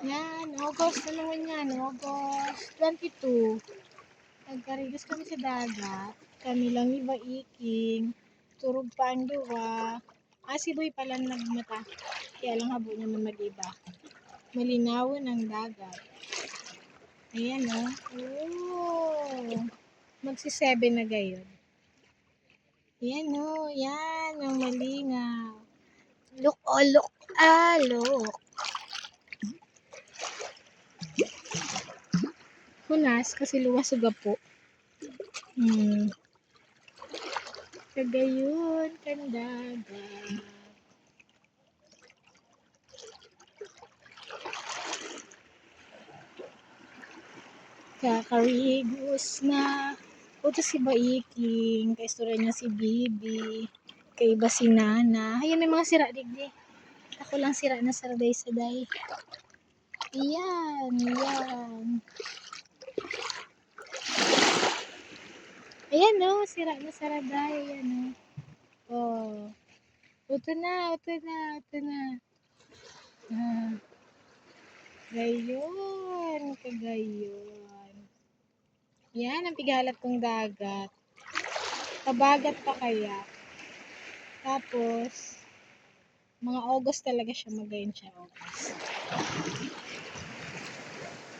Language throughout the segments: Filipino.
Yan, August na naman yan, August 22. Nagkarigos kami sa dagat. Kami lang iba iking. Turog pa ang duwa. Si Boy pala nagmata. Kaya lang habo naman mag-iba. Malinawin ang dagat. Ayan o. Oh. Magsi-7 na gayon. Ayan o. Yan ang malingaw. Look, oh look. Look. Hunas kasi luwas suga po. Kagayon, kandagat. Kakarigos na. Ito si Baiking. Kaistorya niya si Bibi. Kay iba si Nana. Ayan, may mga sira digdi. Ako lang sira na sarday-saday. Ayan, yan. Ayan o, sira na saraday. Ayan o. Oh. Ito na. Gayon, kagayon. Yan ang pigalat kong dagat. Kabagat pa kaya. Tapos, mga August talaga siya, magayon siya August.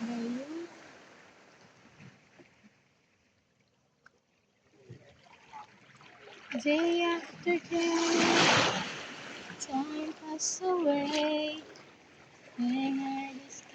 Gayon. Day after day, time pass away, and I just